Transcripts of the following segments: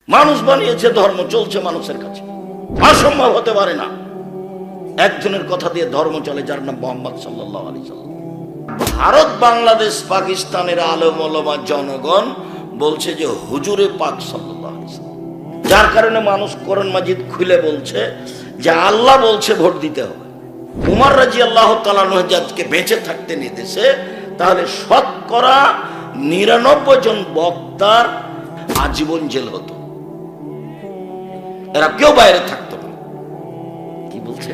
মানুষ বানিয়েছে ধর্ম, চলছে মানুষের কাছে। অসম্ভব হতে পারে না একজনের কথা দিয়ে ধর্ম চলে, যার নাম মোহাম্মদ সাল্লাল্লাহু আলাইহি সাল্লাম। ভারত, বাংলাদেশ, পাকিস্তানের আলেম ওলামা জনগণ বলছে যে হুজুরে পাক সাল্লাল্লাহু আলাইহি সাল্লাম, যার কারণে মানুষ কোরআন মাজিদ খুলে বলছে যে আল্লাহ বলছে ভোট দিতে হবে। উমর রাদিয়াল্লাহু তাআলা আনহু যাদেরকে বেঁচে থাকতে নির্দেশে, তাহলে শতকরা 99 জন বক্তার আজীবন জেল হতো, এরা কেউ বাইরে থাকতো না। কি বলছে?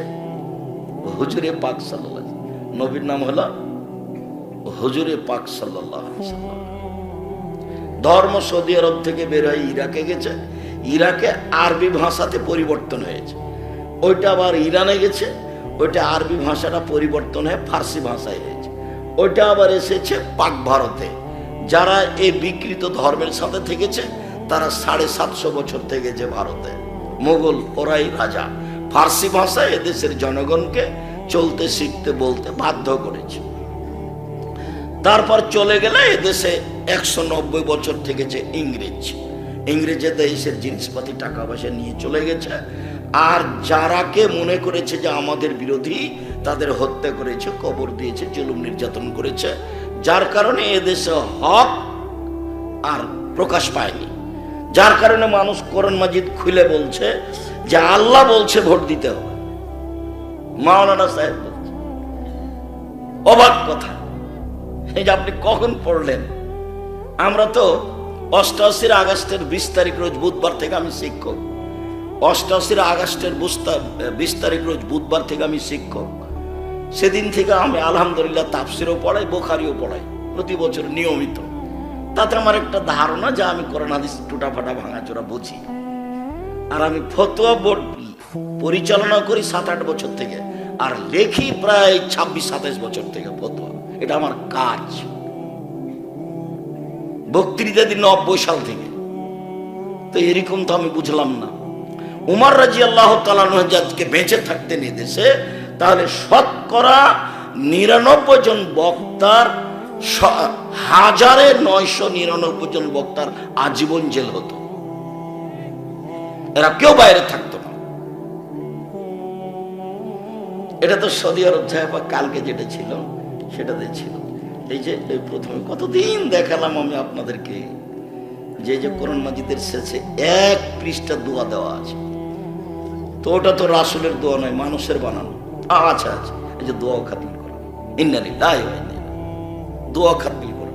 হুজুরে পাক সাল্লাল্লাহু আলাইহি সাল্লাম, নবীর নাম হলো হুজুরে পাক সাল্লাল্লাহু আলাইহি সাল্লাম। ধর্ম সৌদি আরব থেকে বের হয়ে ইরাকে গেছে, ইরাকে আরবি ভাষাতে পরিবর্তন হয়েছে, ওইটা আবার ইরানে গেছে, ওইটা আরবি ভাষাটা পরিবর্তন হয়ে ফার্সি ভাষায় হয়েছে, ওইটা আবার এসেছে পাক ভারতে। যারা এই বিকৃত ধর্মের সাথে থেকেছে তারা 750 বছর থেকেছে ভারতে। মোগল ওরাই রাজা, ফার্সি ভাষায় এদেশের জনগণকে চলতে শিখতে বলতে বাধ্য করেছে। তারপর চলে গেলে এদেশে 190 বছর থেকেছে ইংরেজ, ইংরেজের দেশের জিনিসপাতি টাকা পয়সা নিয়ে চলে গেছে। আর যারাকে মনে করেছে যে আমাদের বিরোধী, তাদের হত্যা করেছে, কবর দিয়েছে, জুলুম নির্যাতন করেছে, যার কারণে এদেশে হক আর প্রকাশ পায়নি। যার কারণে মানুষ কোরআন মাজিদ খুলে বলছে যে আল্লাহ বলছে ভোট দিতে হবে। মাওলানা সাহেব বলছে, অবাক কথা। এই যে আপনি কখন পড়লেন? আমরা তো 88 আগস্টের 20 তারিখ রোজ বুধবার থেকে আমি শিক্ষক, 88 আগস্টের 20 তারিখ রোজ বুধবার থেকে আমি শিক্ষক। সেদিন থেকে আমি আলহামদুলিল্লাহ তাফসিরও পড়াই, বুখারীও পড়াই প্রতি বছর নিয়মিত। তাতে আমার একটা ধারণা যে আমি কোরআন হাদিস টুটাফাটা ভাঙাচোরা বুঝি। আর আমি ফতোয়া বোর্ড পরিচালনা করি 7-8 বছর থেকে, আর লেখি প্রায় 26-27 বছর থেকে ফতোয়া। এটা আমার কাজ। বক্তৃতা দিন 90 সাল থেকে। তো এরকম তো আমি বুঝলাম না। উমর রাদিয়াল্লাহু তাআলা আনহু যাদেরকে বেঁচে থাকতে নির্দেশে, তাহলে শতকরা 99 জন বক্তার 1999 জন বক্তার আজীবন জেল হতো, এরা কেউ বাইরে থাকতো না। এটা তো সৌদি আরব বা কালকে যেটা ছিল সেটাতে ছিল। এই যে প্রথমে কতদিন দেখালাম আমি আপনাদেরকে যে কোরআন মাজিদের শেষে 1 পৃষ্ঠা দোয়া দেওয়া আছে। তো ওটা তো রাসূলের দোয়া নয়, মানুষের বানানো। আচ্ছা আচ্ছা, এই যে দোয়া খাতিল করা, ইন্না লিল্লাহি ওয়া ইন্না ইলাইহি, দোয়া খাতিল করা।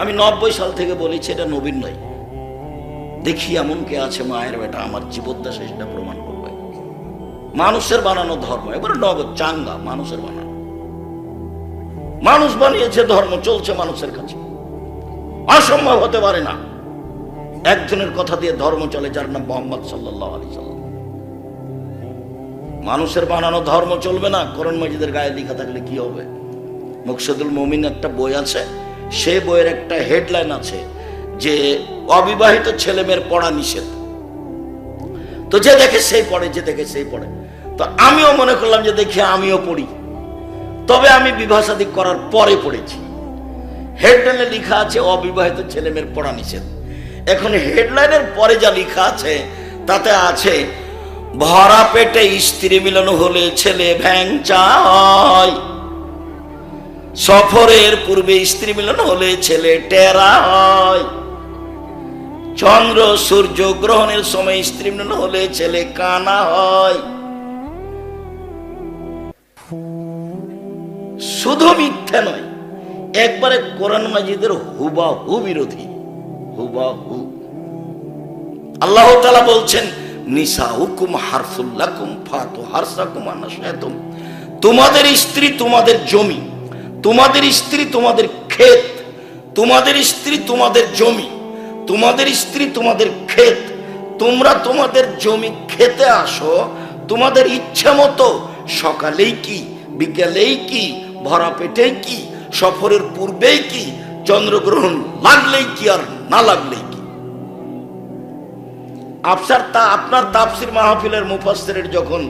আমি 90 সাল থেকে বলেছি এটা নবীন নয়। দেখি এমন কে আছে মায়ের বেটা আমার জীবদ্দশা সেটা প্রমাণ করবে। মানুষের বানানো ধর্ম, এবারে নগদ চাঙ্গা মানুষের বানানো। মানুষ বানিয়েছে ধর্ম, চলছে মানুষের কাছে। অসম্ভব হতে পারে না একজনের কথা দিয়ে ধর্ম চলে, যার নাম মোহাম্মদ সাল্লাল্লাহু আলাইহি সাল্লাম। মানুষের বানানো ধর্ম চলবে না। কোরআন মাজিদের গায়ে লেখা থাকলে কি হবে? মুকশিদুল মুমিন একটা বই আছে, সেই বইয়ের একটা হেডলাইন আছে যে অবিবাহিত ছেলে মেয়ের পড়া নিষেধ। তো যে দেখে সেই পড়ে, যে দেখে সেই পড়ে। তো আমিও মনে করলাম যে দেখি আমিও পড়ি। তবে আমি বিবাহ শাদী করার পরে পড়েছি। হেডলাইনে লেখা আছে অবিবাহিত ছেলে মেয়ের পড়া নিষেধ। এখন হেডলাইনের পরে যা লেখা আছে তাতে আছে ভরা পেটে স্ত্রী মিলন হলে ছেলে ভ্যাংচা হয়, সফরের পূর্বে স্ত্রী মিলন হলে ছেলে টেরা হয়, চন্দ্র সূর্য গ্রহণের সময় স্ত্রী মিলন হলে ছেলে কানা হয়। শুধু মিথ্যা নয়, একবারে কোরআন মাজিদের হুবাহু বিরোধী, হুবাহু। আল্লাহ তাআলা বলছেন নিসাউকুম হারসুল লাকুম ফাতু হারসাকুম আন্না শি'তুম। তোমাদের স্ত্রী তোমাদের জমি, তোমাদের স্ত্রী তোমাদের ক্ষেত, তোমাদের স্ত্রী তোমাদের জমি, তোমাদের স্ত্রী তোমাদের ক্ষেত। তোমরা তোমাদের জমি খেতে আসো তোমাদের ইচ্ছা মতো, সকালেই কি, বিকেলেই কি, ভরা পেটেই কি, সফরের পূর্বেই কি, চন্দ্রগ্রহণ লাগলেই কি আর না লাগলেই কি। আপনার তাফসির মাহফিলের মুফাসসিরের যখন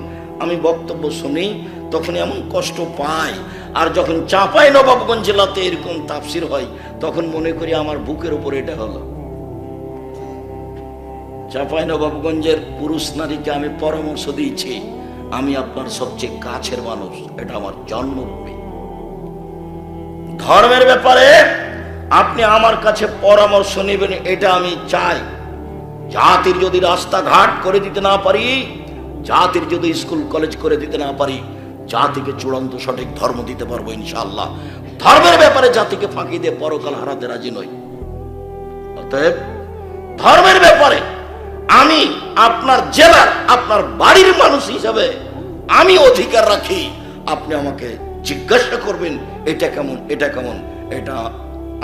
আমি বক্তব্য শুনি তখন এমন কষ্ট পাই, আর যখন চাঁপাইনবাবগঞ্জ জেলাতে এরকম তাফসির হয় তখন মনে করি আমার বুকের উপর এটা হলো। চাঁপাইনবাবগঞ্জের পুরুষ নারীকে আমি পরামর্শ দিয়েছি, আমি আপনার সবচেয়ে কাছের মানুষ, এটা আমার জন্মভূমি। ধর্মের ব্যাপারে আপনি আমার কাছে পরামর্শ নেবেন, এটা আমি চাই। জাতির যদি রাস্তাঘাট করে দিতে না পারি, জাতির যদি স্কুল কলেজ করে দিতে না পারি, জাতিকে চূড়ান্ত সঠিক ধর্ম দিতে পারবো ইনশাআল্লাহ। ধর্মের ব্যাপারে জাতিকে ফাঁকি দিয়ে পরকাল হারাতে রাজি নই। অতএব ধর্মের ব্যাপারে আমি আপনার জেলার, আপনার বাড়ির মানুষ হিসাবে আমি অধিকার রাখি। আপনি আমাকে জিজ্ঞাসা করবেন এটা কেমন, এটা কেমন, এটা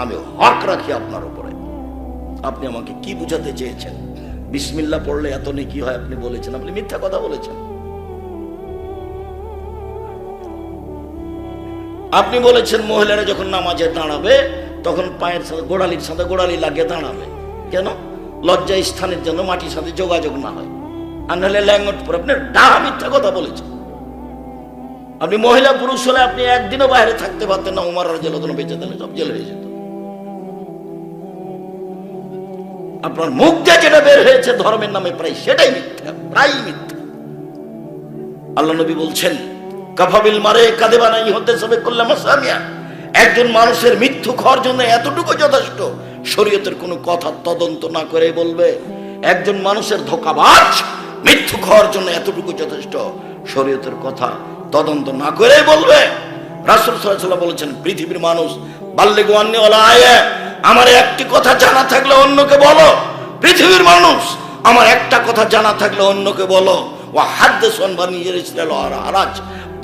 আমি হক রাখি আপনার উপরে। আপনি আমাকে কি বুঝাতে চেয়েছেন? বিসমিল্লাহ পড়লে এত নেকি হয় আপনি বলেছেন, আপনি মিথ্যা কথা বলেছেন। আপনি বলেছেন মহিলারা যখন নামাজে দাঁড়াবে তখন পায়ের সাথে গোড়ালির সাথে গোড়ালি লাগিয়ে দাঁড়াবে। কেন? লজ্জা স্থানের জন্য মাটির সাথে যোগাযোগ না হয়, আর নাহলে ল্যাঙ্গট পরে। আপনি ডাহা মিথ্যা কথা বলেছেন। আপনি মহিলা পুরুষ হলে আপনি একদিনও বাইরে থাকতে পারতেন না, উমার রাদিয়াল্লাহু আনহু বেঁচে দিলে সব জেল হয়ে যেত। আপনার মুখ দিয়ে যেটা বের হয়েছে ধর্মের নামে প্রায় সেটাই মিথ্যা, প্রায় মিথ্যা। আল্লাহ নবী বলছেন কাফাবিল মারে কাদেবানাই হতে সবে করলাম সামিয়া, একজন মানুষের মৃত্যু খাওয়ার জন্য এতটুকু যথেষ্ট, শরীয়তের কোনো কথা তদন্ত না করে বলবে। একজন মানুষের ধোঁকাবাজ মৃত্যু খাওয়ার জন্য এতটুকু যথেষ্ট, শরীয়তের কথা তদন্ত না করে বলবে। রাসূল সাল্লাল্লাহু আলাইহি ওয়াসাল্লাম বলেছেন পৃথিবীর মানুষ বাল্লিগু আন্নী ওয়ালা আয়া, আমার একটি কথা জানা থাকলে অন্যকে বলো। পৃথিবীর মানুষ আমার একটা কথা জানা থাকলে অন্যকে বলো। ওয়া হাদদিসু আন বানি ইসরাঈল ওয়া হারাজ,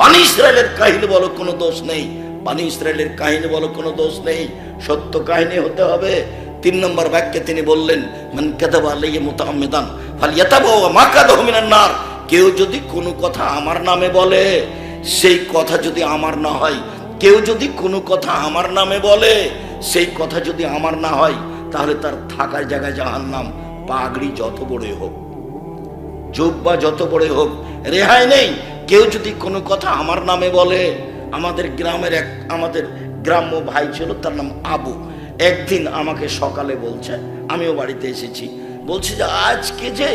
বানি ইসরাইলের কাহিনী বলো, কোনো দোষ নেই। বানি ইসরাইলের কাহিনী বলো, কোনো দোষ নেই, সত্য কাহিনী হতে হবে। 3 নম্বর বাক্যে তিনি বললেন মান কাযাবা আলাইহি মুতাআম্মিদান ফালইয়াতাবাওয়া মাকাদাহু মিনান নার, কেউ যদি কোনো কথা আমার নামে বলে, সেই কথা যদি আমার না হয়, কেউ যদি কোনো কথা আমার নামে বলে, সেই কথা যদি আমার না হয়, তাহলে তার থাকার জায়গায় জাহান্নাম। পাগড়ি যত বড়ই হোক, জুব্বা যত বড়ই হোক, রেহাই নেই। কেউ যদি কোনো কথা আমার নামে বলে, আমাদের গ্রামের আমাদের গ্রাম্য ভাই ছিল, তার নাম আবু। একদিন আমাকে সকালে বলছে, আমিও বাড়িতে এসেছি, বলছে যে আজকে যে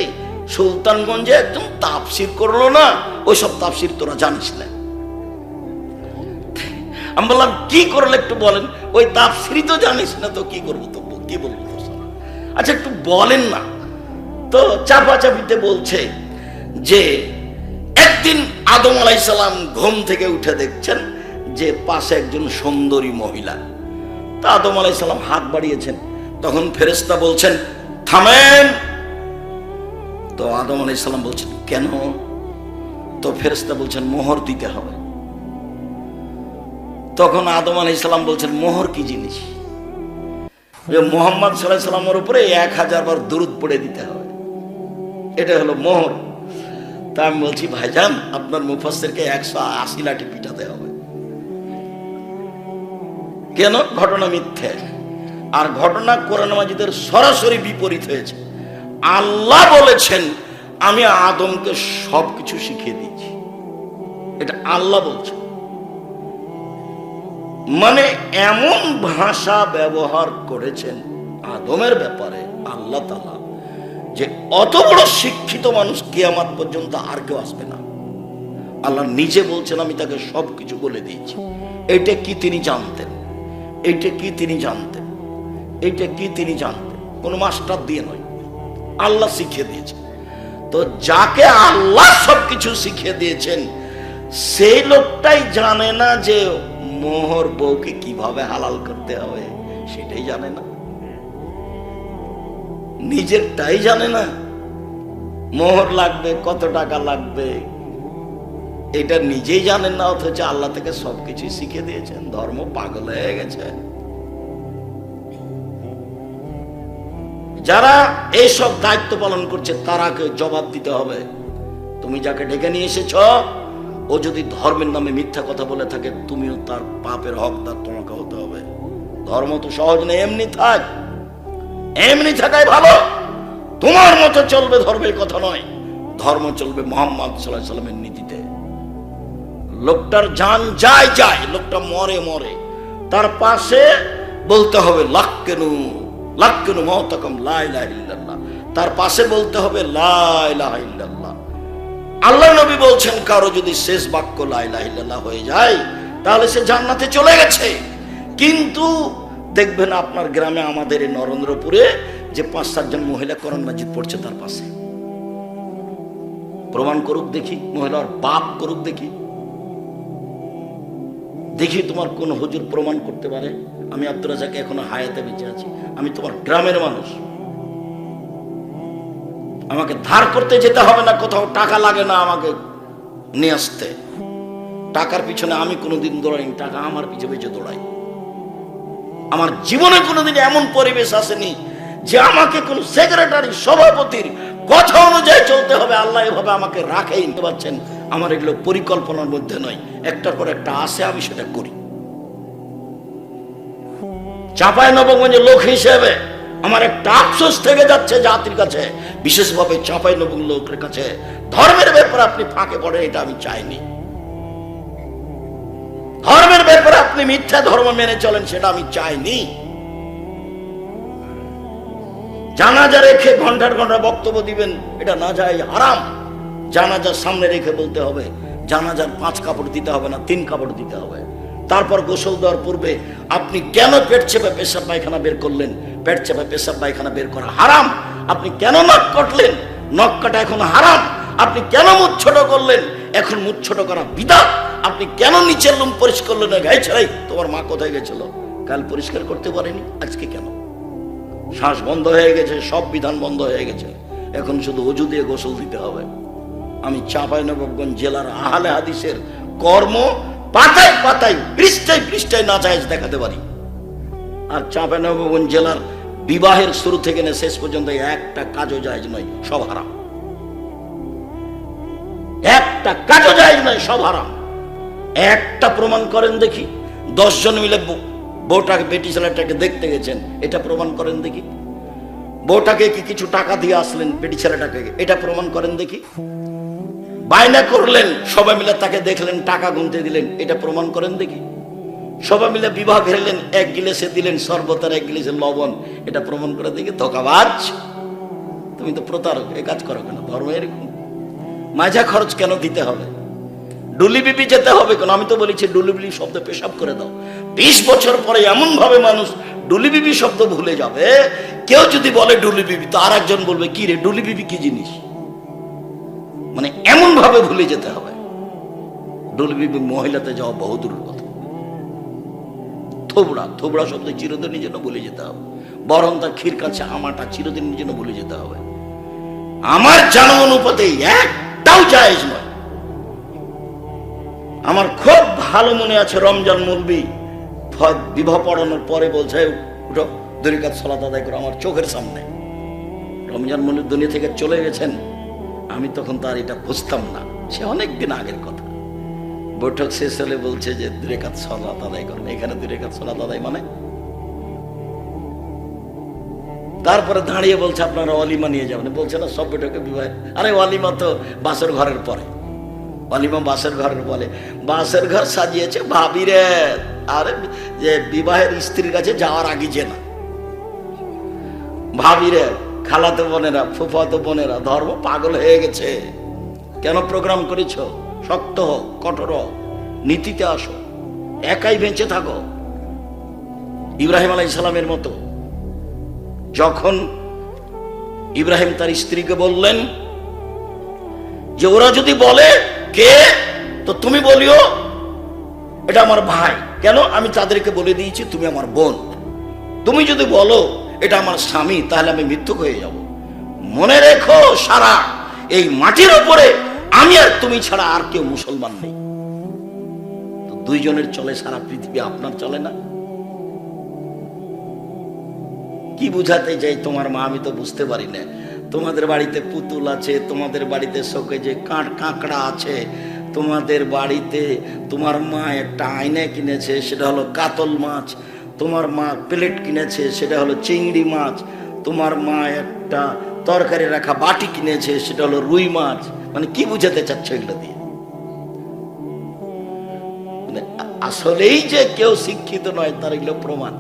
সুলতানগঞ্জে একদম তাফসির করলো না, ওইসব তাফসির তোরা জানিস না। আমি বললাম কি করলে একটু বলেন। ওই তাফসিরই তো জানিস না, তো কি করবো, তো কি বলবো? আচ্ছা একটু বলেন না। তো চাপাচাপিতে বলছে যে একদিন আদম আলাইহিস সালাম ঘুম থেকে উঠে দেখছেন যে পাশে একজন সুন্দরী মহিলা। তা আদম আলাইহিস সালাম হাত বাড়িয়েছেন, তখন ফেরেশতা বলছেন থামেন। তো আদম আলাইহিস সালাম বলছেন কেন? তো ফেরেশতা বলছেন মোহর দিতে হবে। তখন আদম আলাইহিস সালাম বলছেন মোহর কি জিনিস? মুহাম্মদ সাল্লাল্লাহু আলাইহি সাল্লামের উপরে 1000 বার দুরূদ পড়ে দিতে হবে, এটা হলো মোহর। তা আমি বলছি ভাইজান আপনার মুফাসসিরকে 180 লাঠি পিটাতে হবে। কেন? ঘটনা মিথ্যে, আর ঘটনা কোরআন মাজিদের সরাসরি বিপরীত হয়েছে। আল্লাহ বলেছেন আমি আদমকে সবকিছু শিখিয়ে দিয়েছি, এটা আল্লাহ বলছে। মানে এমন ভাষা ব্যবহার করেছেন আদমের ব্যাপারে আল্লাহ তাআলা, যে অত বড় শিক্ষিত মানুষ কিয়ামত পর্যন্ত আর কেউ আসবে না। আল্লাহ নিজে বলছেন আমি তাকে সবকিছু বলে দিয়েছি। এটা কি তিনি জানতেন? এইটা কি তিনি জানতেন? এইটা কি তিনি জানতেন? কোন মাস্টার দিয়ে নয়, আল্লাহ শিখিয়ে দিয়েছেন। তো যাকে আল্লাহ সবকিছু শিখিয়ে দিয়েছেন সেই লোকটাই জানে না যে মোহর বউকে কিভাবে হালাল করতে হবে, সেটাই জানে না, নিজেরটাই জানে না। মোহর লাগবে, কত টাকা লাগবে, এটা নিজেই জানেন না, অথচ আল্লাহ থেকে সবকিছু শিখে দিয়েছেন। ধর্ম পাগল হয়ে গেছে। যারা এইসব দায়িত্ব পালন করছে তারাকে জবাব দিতে হবে। তুমি যাকে ডেকে নিয়ে এসেছ, ও যদি ধর্মের নামে মিথ্যা কথা বলে থাকে, তুমিও তার পাপের হকদার, তোমাকে হতে হবে। ধর্ম তো সহজ নেই, এমনি থাক, এমনি থাকাই ভালো। তোমার মতো চলবে ধর্মের কথা নয়, ধর্ম চলবে মুহাম্মদ সাল্লাল্লাহু আলাইহি সাল্লামের নীতিতে। লোকটার জান যায় যায়, লোকটা মরে মরে, তার পাশে বলতে হবে লাক্কেনু লাক্কেনু মাউতাকুম লা ইলাহা ইল্লাল্লাহ, তার পাশে বলতে হবে লা ইলাহা ইল্লাল্লাহ। আল্লাহ নবী বলছেন কারো যদি শেষ বাক্য লা ইলাহা ইল্লাল্লাহ হয়ে যায় তাহলে সে জান্নাতে চলে গেছে। কিন্তু দেখবেন আপনার গ্রামে, আমাদের এই নরেন্দ্রপুরে, যে 5-7 জন মহিলা কোরআন মাজিদ পড়ছে তার পাশে। প্রমাণ করুক দেখি, মহিলার বাপ করুক দেখি, দেখি তোমার কোন হুজুর প্রমাণ করতে পারে। আমি আব্দুর রাজাক এখনো হায়াতে বেঁচে আছি, আমি তোমার গ্রামের মানুষ, আমাকে ধার করতে যেতে হবে না, কোথাও টাকা লাগে না আমাকে নিয়ে আসতে। টাকার পিছনে আমি কোনোদিন দৌড়াইনি, টাকা আমার পিছে পিছে দৌড়াই। আমার জীবনে কোনোদিন এমন পরিবেশ আসেনি যে আমাকে কোন সেক্রেটারি, সভাপতির কথা অনুযায়ী চলতে হবে। আল্লাহ এভাবে আমাকে রাখেই পাচ্ছেন। আমার এগুলো পরিকল্পনার মধ্যে নয়, একটার পর একটা আসে, আমি সেটা করি। চাঁপাইনবাবগঞ্জের লোক হিসেবে আমার একটা আফসোস থেকে যাচ্ছে জাতির কাছে, বিশেষভাবে চাঁপাইনবাবগঞ্জ লোকের কাছে। ধর্মের ব্যাপারে আপনি ফাঁকে পড়েন, এটা আমি চাইনি। ধর্মের ব্যাপারে আপনি মিথ্যা ধর্ম মেনে চলেন, সেটা আমি চাইনি। জানাজা রেখে ঘন্টার ঘন্টা বক্তব্য দিবেন, এটা না যায়, হারাম। জানাজার সামনে রেখে বলতে হবে জানাজার 5 কাপড় দিতে হবে না, 3 কাপড় দিতে হবে। তারপর গোসল দেওয়ার পূর্বে আপনি কেন পেট চেপে পেশাব পায়খানা বের করলেন? পেট চেপে পেশাব পায়খানা বের করা হারাম। আপনি কেন নখ কাটলেন? নখ কাটা এখন হারাম। আপনি কেন মুখ ছোট করলেন? এখন মুখ ছোট করা বিদআত। আপনি কেন নিচের লুম পরিষ্কার করলেন না? গায়ে ছাড়াই তোমার মা কোথায় গেছিল? কাল পরিষ্কার করতে পারেনি, আজকে কেন? শ্বাস বন্ধ হয়ে গেছে, সব বিধান বন্ধ হয়ে গেছে, এখন শুধু ওযু দিয়ে গোসল দিতে হবে। আমি চাঁপাইনবাবগঞ্জ জেলার আহলে হাদিসের কর্ম পাতায় পাতায়, পৃষ্ঠায় পৃষ্ঠায় নাজায়েজ দেখাতে পারি। আর চাঁপাইনবাবগঞ্জ জেলার বিবাহের শুরু থেকে না শেষ পর্যন্ত একটা কাজও জায়েজ নয়, সব হারাম। একটা কাজও জায়েজ নয়, সব হারাম। একটা প্রমাণ করেন দেখি। 10 জন মিলে বউটাকে, বেটি ছেলেটাকে দেখতে গেছেন, এটা প্রমাণ করেন দেখি। বউটাকে কি কিছু টাকা দিয়ে আসলেন বেটি ছেলেটাকে, এটা প্রমাণ করেন দেখি। বায়না করলেন, সবাই মিলে তাকে দেখলেন, টাকা গুনতে দিলেন, এটা প্রমাণ করেন দেখি। সবাই মিলে বিবাহ ঘেরলেন, 1 গিলাসে দিলেন শরবত আর 1 গিলাসে লবণ, এটা প্রমাণ করে দেখি। ধোঁকাবাজ, তুমি তো প্রতারক, এই কাজ করো কেন? ধর্ম এরকম। মাজা খরচ কেন দিতে হবে? ডুলি বিবি যেতে হবে কেন? আমি তো বলেছি ডুলি বিবি শব্দ পেশাব করে দাও। 20 বছর পরে এমন ভাবে মানুষ ডুলি বিবি শব্দ ভুলে যাবে। কেউ যদি বলে ডুলি বিবি, তো আর একজন বলবে কি রে, ডুলি বিবি কি জিনিস? মানে এমন ভাবে ভুলে যেতে হবে। ডুলি বিবি মহিলাতে যাওয়া বহু দূরের কথা। থোবড়া, থোবড়া শব্দ চিরদিনের জন্য ভুলে যেতে হবে। বরং তার ক্ষীর কাছে আমাটা চিরদিনের জন্য ভুলে যেতে হবে। আমার জানা অনুপাতে একটাও জায়েজ নয়। আমার খুব ভালো মনে আছে, রমজান মুলবি বিবাহ পড়ানোর পরে বলছে, উঠো 2 রাকাত সালাত আদায় করো আমার চোখের সামনে। রমজান মুলবি দুনিয়া থেকে চলে গেছেন, আমি তখন তার এটা বুঝতাম না, সে অনেকদিন আগের কথা। বৈঠক শেষ হলে বলছে যে 2 রাকাত সালাত আদায় করুন। এখানে 2 রাকাত সালাত আদায় মানে? তারপরে দাঁড়িয়ে বলছে আপনারা ওয়ালিমা নিয়ে যাবেন। বলছে না সব বৈঠকে বিবাহ, আরে ওয়ালিমা তো বাসর ঘরের পরে। ওয়ালিমা বাসের ঘরের বলে, বাসের ঘর সাজিয়েছে ভাবি রে। আরে যে বিবাহের স্ত্রীর কাছে যাওয়ার আগে যে না, ভাবি রে, খালাতো বোনেরা, ফুফাতো বোনেরা, ধর্ম পাগল হয়ে গেছে। কেন প্রোগ্রাম করেছ? শক্ত হোক, কঠোর হোক, নীতিতে আসো, একাই বেঁচে থাকো। ইব্রাহিম আলাইহিস সালামের মতো যখন ইব্রাহিম তার স্ত্রীকে বললেন যে ওরা যদি বলে কে, তো তুমি বলিও এটা আমার ভাই। কেন? আমি তাদেরকে বলে দিয়েছি তুমি আমার বোন। তুমি যদি বলো এটা আমার স্বামী, তাহলে আমি মিথ্যুক হয়ে যাব। মনে রেখো, সারা এই মাটির উপরে আমি আর তুমি ছাড়া আর কেউ মুসলমান নেই। তো 2 জনের চলে সারা পৃথিবী, আপনার চলে না? কি বুঝাতে চাই তোমার মা? আমি তো বুঝতে পারি না। তোমাদের বাড়িতে পুতুল আছে, তোমাদের বাড়িতে শোকেজে কাঁকড়া আছে, তোমাদের বাড়িতে তোমার মা একটা আয়না কিনেছে, সেটা হলো কাতল মাছ। তোমার মা প্লেট কিনেছে, সেটা হলো চিংড়ি মাছ। তোমার মা একটা তরকারি রাখা বাটি কিনেছে, সেটা হলো রুই মাছ। মানে কি বুঝাতে চাচ্ছ এগুলো দিয়ে? আসলেই যে কেউ শিক্ষিত নয় তার এগুলো প্রমাণ।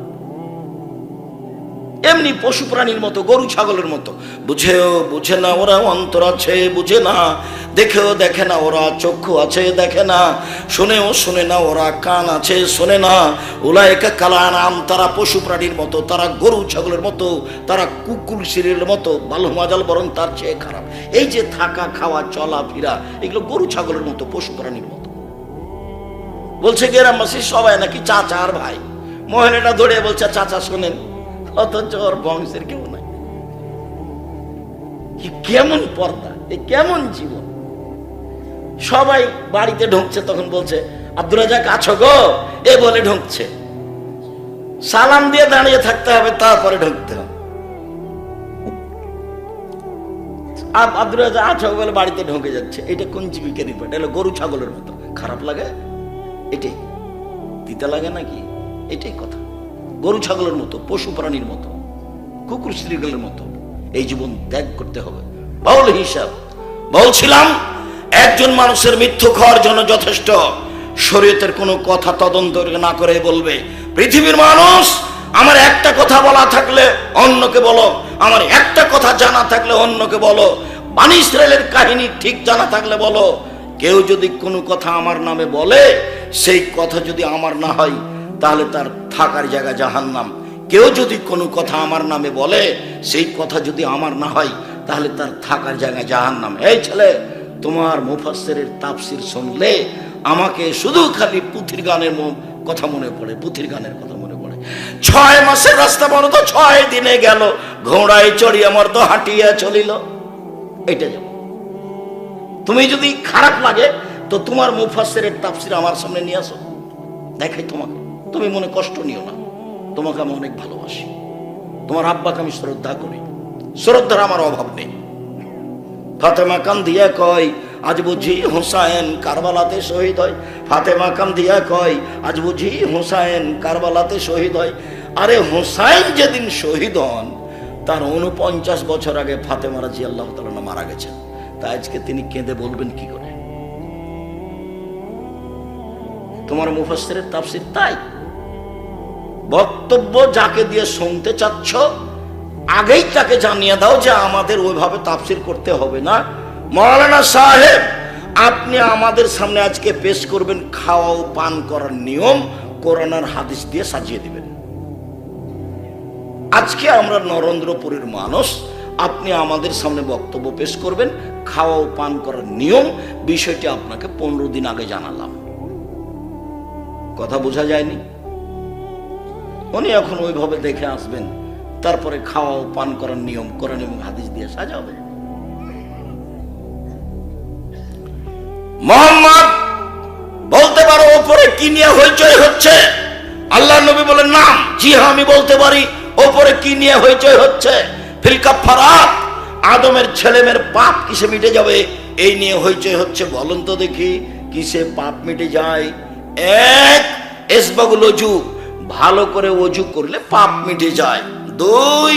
এমনি পশু প্রাণীর মতো, গরু ছাগলের মতো। বুঝেও বুঝে না ওরা, অন্তর আছে বুঝে না, দেখেও দেখে না ওরা, চক্ষু আছে দেখে না, শুনেও শুনে না ওরা, কান আছে শোনে না। উলাইকা কাল আনআম, তারা পশু প্রাণীর মতো, তারা গরু ছাগলের মতো, তারা কুকুর শিরের মতো, বাল মাজাল বরং তার চেয়ে খারাপ। এই যে থাকা খাওয়া চলা ফিরা, এগুলো গরু ছাগলের মতো, পশু প্রাণীর মতো। বলছে গ্রামবাসী সবাই নাকি চাচা আর ভাই। মহিলাটা ধরে বলছে চাচা শোনেন, অথচ ওর বংশের কেউ নাই। কেমন পর্দা, কেমন জীবন। সবাই বাড়িতে ঢুকছে, তখন বলছে আব্দুর রাজ্জাক আছো গো, এ বলে ঢুকছে। সালাম দিয়ে দাঁড়িয়ে থাকতে হবে, তারপরে ঢুকতে হবে। আব্দুর রাজ্জাক আছো বলে বাড়িতে ঢুকে যাচ্ছে। এটা কোন জীবিকা রিপোর্ট? এলো গরু ছাগলের মতো। খারাপ লাগে? এটাই তিতা লাগে নাকি? এটাই কথা। গরু ছাগলের মতো, পশু প্রাণীর মতো, কুকুর শ্রীগলের মতো এই জীবন ত্যাগ করতে হবে। বাউল হিসাব বলছিলাম, একজন মানুষের মৃত্যু খাওয়ার জন্য যথেষ্ট শরীয়তের কোনো কথা তদন্ত না করে বলবে, পৃথিবীর মানুষ আমার একটা কথা বলা থাকলে অন্যকে বলো, আমার একটা কথা জানা থাকলে অন্যকে বলো, বনী ইসরাইলের কাহিনী ঠিক জানা থাকলে বলো। কেউ যদি কোনো কথা আমার নামে বলে, সেই কথা যদি আমার না হয় তাহলে তার থাকার জায়গা জাহান্নাম। কেউ যদি কোনো কথা আমার নামে বলে, সেই কথা যদি আমার না হয় তাহলে তার থাকার জায়গা জাহান্নাম। এই ছেলে, তোমার মুফাসসিরের তাফসীর শুনলে আমাকে শুধু খালি পুথির গানের কথা মনে পড়ে, পুথির গানের কথা মনে পড়ে। 6 মাসের রাস্তা বড় তো 6 দিনে গেল, ঘোড়ায় চড়িয়া মর্দ হাঁটিয়া চলিল। এটা যেমন তুমি যদি খারাপ লাগে তো তোমার মুফাসসিরের তাফসীর আমার সামনে নিয়ে আসো, দেখাই তোমাকে। তুমি মনে কষ্ট নিও না, তোমাকে আমি অনেক ভালোবাসি, তোমার আব্বাকে আমি শ্রদ্ধা করি, শ্রদ্ধার আমার অভাব নেই। ফাতেমা কান্দিয়া কয় আজ বুঝি হুসাইন কারবালাতে শহীদ হয়। ফাতেমা কান্দিয়া কয় আজ বুঝি হুসাইন কারবালাতে শহীদ হয়। আরে হুসাইন যেদিন শহীদ হন তার 49 বছর আগে ফাতেমা রাদিয়াল্লাহু তাআলা মারা গেছেন। তা আজকে তিনি কেঁদে বলবেন কি করে? তোমার মুফাসসিরের তাফসীর তাই। বক্তব্য যাকে দিয়ে শুনতে চাচ্ছ আগেই তাকে জানিয়ে দাও যে আমাদের ওইভাবে তাফসীর করতে হবে না। মাওলানা সাহেব, আপনি আমাদের সামনে আজকে পেশ করবেন খাওয়া ও পান করার নিয়ম, কোরআন আর হাদিস দিয়ে সাজিয়ে দিবেন। আজকে আমরা নরেন্দ্রপুরের মানুষ, আপনি আমাদের সামনে বক্তব্য পেশ করবেন খাওয়া ও পান করার নিয়ম, বিষয়টি আপনাকে 15 দিন আগে জানালাম। কথা বোঝা যায়নি? উনি এখন ওইভাবে দেখে আসবেন, তারপরে খাওয়া ও পান করার নিয়ম কোরআন এবং হাদিস দিয়ে সাজাবে। মোহাম্মদ বলতে পারো ওপরে কি নিয়ে হইচই হচ্ছে? আল্লাহ নবী বলেন না। জি হ্যাঁ, আমি বলতে পারি ওপরে কি নিয়ে হইচই হচ্ছে। ফিল কাফারাত, আদমের ছেলেমেয়ের পাপ কিসে মিটে যাবে এই নিয়ে হইচই হচ্ছে। বলুন তো দেখি কিসে পাপ মিটে যায়? এক, ইসবাগুল ওযু, ভালো করে ওযু করলে পাপ মিটে যায়। 2,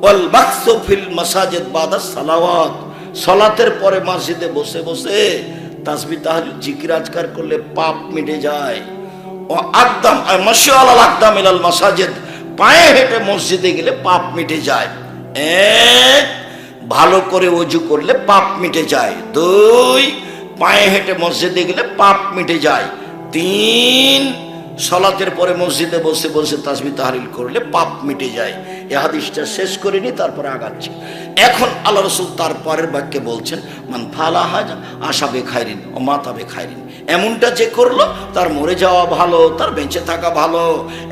ওয়াল মাকসু ফিল মাসাজিদ বাদা সালাওয়াত, সালাতের পরে মসজিদে বসে বসে তাসবিহ তাহলিল জিকির আজকার করলে পাপ মিটে যায়। ও আকদাম মাশি আলাল আকদাম ইলাল মাসাজিদ, পায়ে হেঁটে মসজিদে গেলে পাপ মিটে যায়। এক, ভালো করে ওযু করলে পাপ মিটে যায়। 2, পায়ে হেঁটে মসজিদে গেলে পাপ মিটে যায়। 3, সালাতের পরে মসজিদে বসে বসে তাসবিহ তাহলিল করলে পাপ মিটে যায়। এই হাদিসটা শেষ করিনি, তারপরে আগাচ্ছি। এখন আল্লাহ রাসূল তার পরের বাক্যে বলছেন মান ফালা হাজ আশা বেখাইরিন ও মাতা বেখাইরিন, এমনটা যে করলো তার মরে যাওয়া ভালো, তার বেঁচে থাকা ভালো।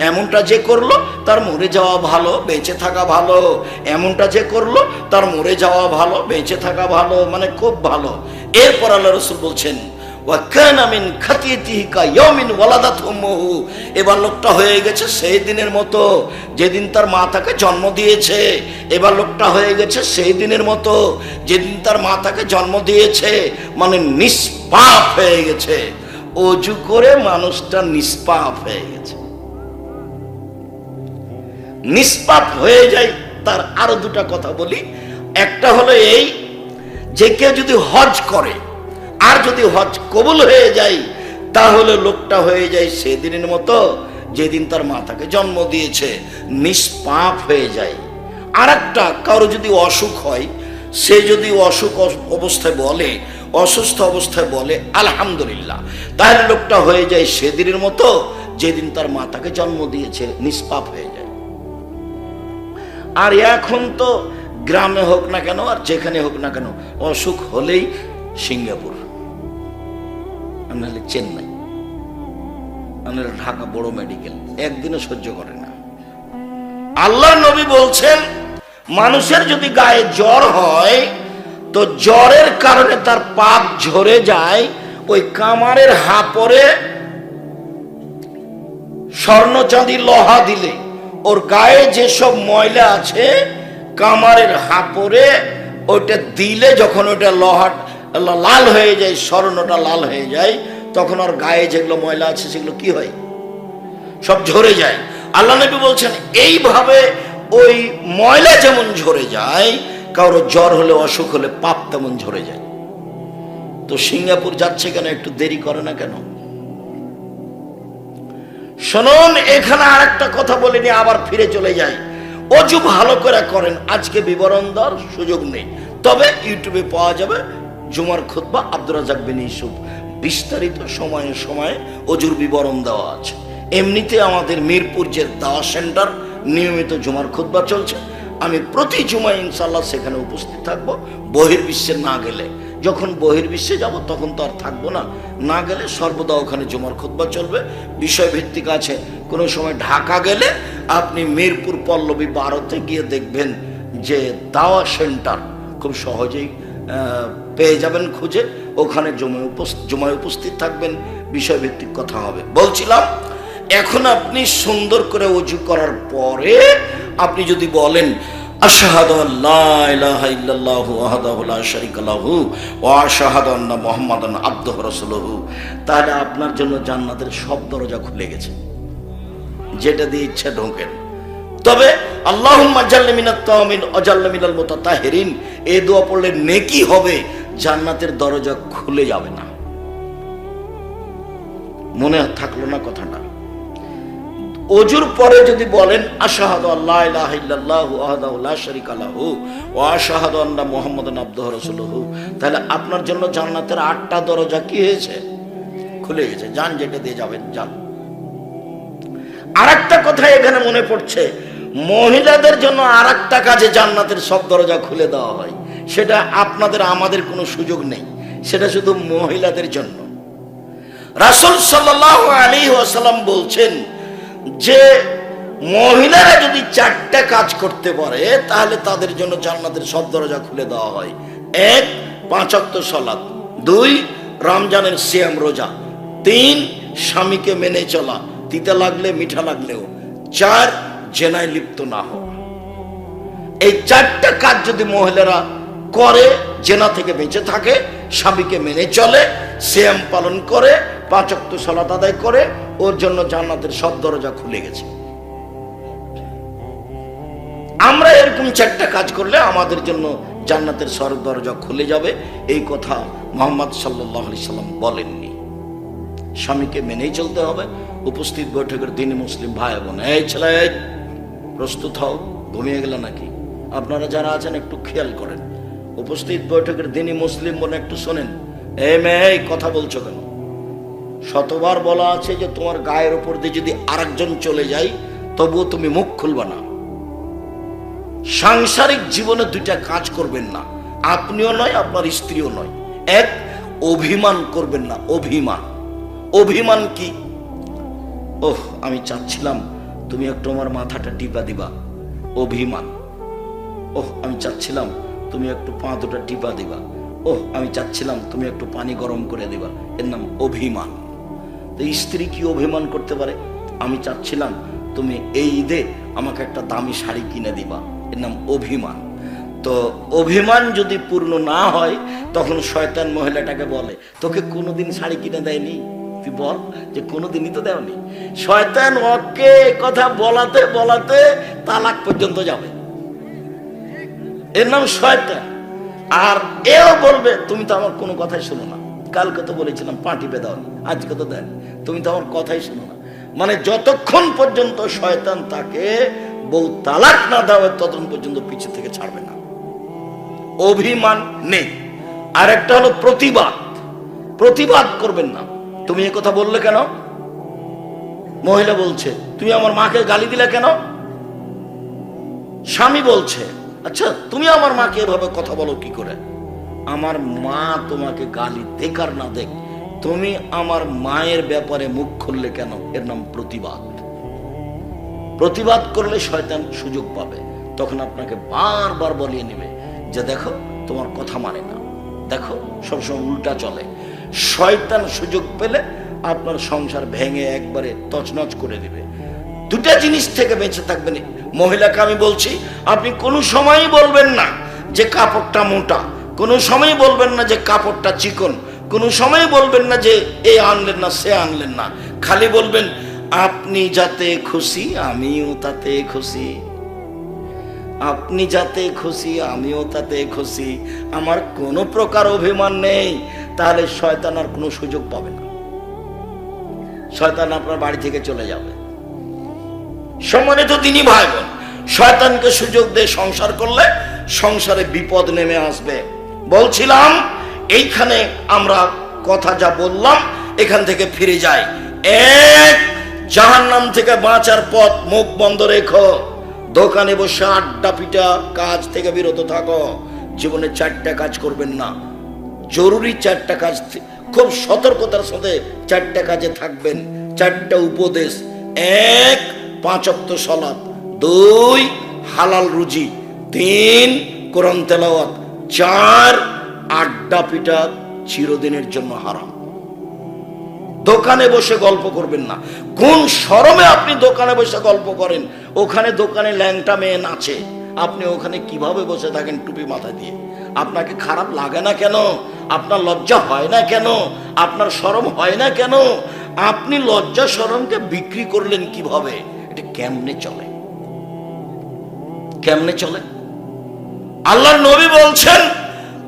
এমনটা যে করলো তার মরে যাওয়া ভালো, বেঁচে থাকা ভালো। এমনটা যে করলো তার মরে যাওয়া ভালো, বেঁচে থাকা ভালো, মানে খুব ভালো। এরপর আল্লাহ রাসূল বলছেন এবার লোকটা হয়ে গেছে সেই দিনের মতো যেদিন তার মা তাকে জন্ম দিয়েছে। এবার লোকটা হয়ে গেছে সেই দিনের মতো যেদিন তার মা তাকে জন্ম দিয়েছে, মানে নিষ্পাপ হয়ে গেছে। ওযু করে মানুষটা নিষ্পাপ হয়ে গেছে। নিষ্পাপ হয়ে যায় তার আরো দুটা কথা বলি। একটা হলো এই যে কেউ যদি হজ করে আর যদি হজ কবুল হয়ে যায় তাহলে লোকটা হয়ে যায় সেদিনের মতো যেদিন তার মাতাকে জন্ম দিয়েছে নিষ্পাপ হয়ে যায়। আর একটা, কারো যদি অসুখ হয়, সে যদি অসুখ অবস্থায় বলে, অসুস্থ অবস্থায় বলে আলহামদুলিল্লাহ, তাহলে লোকটা হয়ে যায় সেদিনের মতো যেদিন তার মাতাকে জন্ম দিয়েছে, নিষ্পাপ হয়ে যায়। আর এখন তো গ্রামে হোক না কেন আর যেখানে হোক না কেন, অসুখ হলেই সিঙ্গাপুর, নাহলে চেন্নাই, নাহলে ঢাকা বড় মেডিকেল, একদিনও সহ্য করে না। আল্লাহ নবী বলছেন, মানুষের যদি গায়ে জ্বর হয় তো জ্বরের কারণে তার পাপ ঝরে যায়, ওই কামারের হাপরে স্বর্ণ চাঁদি লোহা দিলে ওর গায়ে যেসব ময়লা আছে কামারের হাপরে ওইটা দিলে, যখন ওইটা লোহা লাল হয়ে যায়, স্বর্ণটা লাল হয়ে যায়, তখন ওর গায়ে যেগুলো ময়লা আছে সেগুলো কি হয়? সব ঝরে যায়। আল্লাহ নবী বলছেন, এইভাবে ওই ময়লা যেমন ঝরে যায়, কারো জ্বর হলে, অসুখ হলে পাপ তেমন ঝরে যায়। তো সিঙ্গাপুর যাচ্ছে কেন? একটু দেরি করে না কেন? শুনুন, এখানে আর একটা কথা বলিনি, আবার ফিরে চলে যাই। অজু ভালো করে করেন, আজকে বিবরণ দেওয়ার সুযোগ নেই, তবে ইউটিউবে পাওয়া যাবে জুমার খুতবা আব্দুর রাজ্জাক বিন ইউসুফ, বিস্তারিত সময়ে সময়ে অজুর বিবরণ দেওয়া আছে। এমনিতে আমাদের মিরপুর যে দাওয়া সেন্টার নিয়মিত জুমার খুতবা চলছে, আমি প্রতি জুমায় ইনশাল্লাহ সেখানে উপস্থিত থাকবো। বহির্বিশ্বে না গেলে, যখন বহির্বিশ্বে যাব তখন তো আর থাকবো না, না গেলে সর্বদা ওখানে জুমার খুতবা চলবে, বিষয়ভিত্তিক আছে। কোনো সময় ঢাকা গেলে আপনি মিরপুর পল্লবী 12-তে গিয়ে দেখবেন যে দাওয়া সেন্টার খুব সহজেই পেয়ে যাবেন খুঁজে, ওখানে জুমায় উপস্থিত থাকবেন, বিষয়ভিত্তিক কথা হবে। বলছিলাম, এখন আপনি সুন্দর করে ওযু করার পরে আপনি যদি বলেন আশহাদু আল্লা ইলাহা ইল্লাল্লাহু ওয়াহদাহু লা শারীকা লাহু ওয়া আশহাদু আন্না মুহাম্মাদান আবদুহু ওয়া রাসূলুহু, তাহলে আপনার জন্য জান্নাতের সব দরজা খুলে গেছে, যেটা দিয়ে ইচ্ছা ঢোকেন। তবে আল্লাহুম্মা জাল্লি মিনাত তাওয়ামিন ওয়া জাল্লি মিনাল মুতাতাহিরিন, এই দোয়া পড়লে নেকি হবে, জান্নাতের দরজা খুলে যাবে না। মনে থাকলো না কথাটা? ওযুর পরে যদি বলেন আশহাদু আল্লা ইলাহা ইল্লাল্লাহু ওয়াহদাহু লা শারীকা লাহু ওয়া আশহাদু আন্না মুহাম্মাদান আবদুহু ওয়া রাসূলুহু, তাহলে আপনার জন্য জান্নাতের 8টা দরজা কি হয়েছে? খুলে গেছে। যান, যেটা দিয়ে যাবেন যান। আরেকটা কথা এখানে মনে পড়ছে, মহিলাদের জন্য আরেকটা কাজে জান্নাতের সব দরজা খুলে দেওয়া হয়, সেটা আপনাদের আমাদের কোনো সুযোগ নেই, সেটা শুধু মহিলাদের জন্য। রাসূল সাল্লাল্লাহু আলাইহি ওয়াসাল্লাম বলছেন যে মহিলারা যদি 4টা কাজ করতে পারে তাহলে তাদের জন্য জান্নাতের সব দরজা খুলে দেওয়া হয়। 1, 5 ওয়াক্ত সালাত, 2, রমজানের সিয়াম রোজা, 3, স্বামীকে মেনে চলা, তিতা লাগলে মিঠা লাগলেও, 4, জেনায় লিপ্ত না হওয়া। এই 4টা কাজ যদি মহিলারা করে, জেনা থেকে বেঁচে থাকে, স্বামীকে মেনে চলে, সিয়াম পালন করে, 5 ওয়াক্ত সালাত আদায় করে, ওর জন্য জান্নাতের সব দরজা খুলে গেছে। আমরা এরকম 4টা কাজ করলে আমাদের জন্য জান্নাতের সব দরজা খুলে যাবে, এই কথা মুহাম্মদ সাল্লাল্লাহু আলাইহি সাল্লাম বলেননি। স্বামীকে মেনেই চলতে হবে। উপস্থিত বৈঠকের দিনী মুসলিম ভাই বোন, এই ছেলে প্রস্তুত হও, ঘুমিয়ে গেল নাকি? আপনারা যারা আছেন একটু খেয়াল করেন। উপস্থিত বৈঠকের দিনী মুসলিম বোন একটু শোনেন। এই মেয়ে, কথা বলছো কেন? শতবার বলা আছে যে তোমার গায়ের উপর দিয়ে যদি আরেকজন চলে যায় তবুও তুমি মুখ খুলবা না। সাংসারিক জীবনে 2টা কাজ করবেন না, আপনিও নয় আপনার স্ত্রীও নয়। 1, অভিমান করবেন না। অভিমান, অভিমান কি? ওহ, আমি চাচ্ছিলাম তুমি একটু আমার মাথাটা টিপা দিবা, অভিমান। ওহ, আমি চাচ্ছিলাম তুমি একটু পা দুটা টিপা দিবা। ওহ, আমি চাচ্ছিলাম তুমি একটু পানি গরম করে দিবা, এর নাম অভিমান। তো স্ত্রী কি অভিমান করতে পারে? আমি চাচ্ছিলাম তুমি এই ঈদে আমাকে একটা দামি শাড়ি কিনে দিবা, এর নাম অভিমান। তো অভিমান যদি পূর্ণ না হয় তখন শয়তান মহিলাটাকে বলে, তোকে কোনোদিন শাড়ি কিনে দেয়নি? তুই বল যে কোনোদিনই তো দেওনি। শয়তান ওকে কথা বলাতে বলাতে তালাক পর্যন্ত যাবে, এর নাম শয়তান। আর এও বলবে তুমি তো আমার কোনো কথাই শোনো না, কালকে তো বলেছিলাম পা টিপে দাওনি, আজকে তো দেন, তুমি তো আমার কথাই শোনো না। মানে যতক্ষণ পর্যন্ত শয়তান তাকে বউ তালাক না দেওয়া ততক্ষণ পর্যন্ত পিছু থেকে ছাড়বে না। অভিমান নেই। আর একটা হলো প্রতিবাদ। প্রতিবাদ করবেন না। তুমি এ কথা বললে কেন? মহিলা বলছে তুমি আমার মাকে গালি দিলে কেন? স্বামী বলছে আচ্ছা তুমি আমার মাকে এভাবে কথা বলো কি করে? আমার মা তোমাকে গালি দেখ আর না দেখ, তুমি আমার মায়ের ব্যাপারে মুখ খুললে কেন? এর নাম প্রতিবাদ। প্রতিবাদ করলে শয়তান সুযোগ পাবে, তখন আপনাকে বারবার বলিয়ে নেবে যে দেখো তোমার কথা মানে না, দেখো সবসময় উল্টা চলে। শয়তান সুযোগ পেলে আপনার সংসার ভেঙে একবারে তছনছ করে দিবে। দুটা জিনিস থেকে বেঁচে থাকবেন। মহিলাকে আমি বলছি আপনি কোনো সময়ই বলবেন না যে কাপড়টা মোটা, কোনো সময় বলবেন না যে কাপড়টা চিকন, কোনো সময় বলবেন না যে এ আনলেন না সে আনলেন না। খালি বলবেন আপনি যাতে খুশি আমিও তাতে খুশি, আপনি যাতে খুশি আমিও তাতে খুশি, আমার কোনো প্রকার অভিমান নেই। তাহলে শয়তান আর কোনো সুযোগ পাবে না, শয়তান আপনার বাড়ি থেকে চলে যাবে। সম্মানিত দিনী ভাই বোন, শয়তানকে সুযোগ দিয়ে সংসার করলে সংসারে বিপদ নেমে আসবে। বলছিলাম এইখানে আমরা কথা যা বললাম এখান থেকে ফিরে যাই। এক, জাহান্নাম থেকে বাঁচার পথ মুখ বন্ধ রেখো, দোকানে বসে আড্ডা পিটা কাজ থেকে বিরত থাকো। জীবনে 4টা কাজ করবেন না, জরুরি 4টা কাজ, খুব সতর্কতার সাথে 4টা কাজে থাকবেন। 4টা উপদেশ। 1, 5 ওয়াক্ত সালাত। 2, হালাল রুজি। 3, কোরআন তেলাওয়াত। 4, আড্ডা পিটা চিরদিনের জন্য হারাম। দোকানে বসে গল্প করবেন না। কোন শরমে আপনি দোকানে বসে গল্প করেন? ওখানে দোকানে ল্যাংটা মেয়ে নাচে, আপনি ওখানে কিভাবে বসে থাকেন টুপি মাথায় দিয়ে? আপনাকে খারাপ লাগে না কেন? আপনার লজ্জা হয় না কেন? আপনার শরম হয় না কেন? আপনি লজ্জা শরমকে বিক্রি করলেন কিভাবে? এটা কেমনে চলে? কেমনে চলে? আল্লাহর নবী বলছেন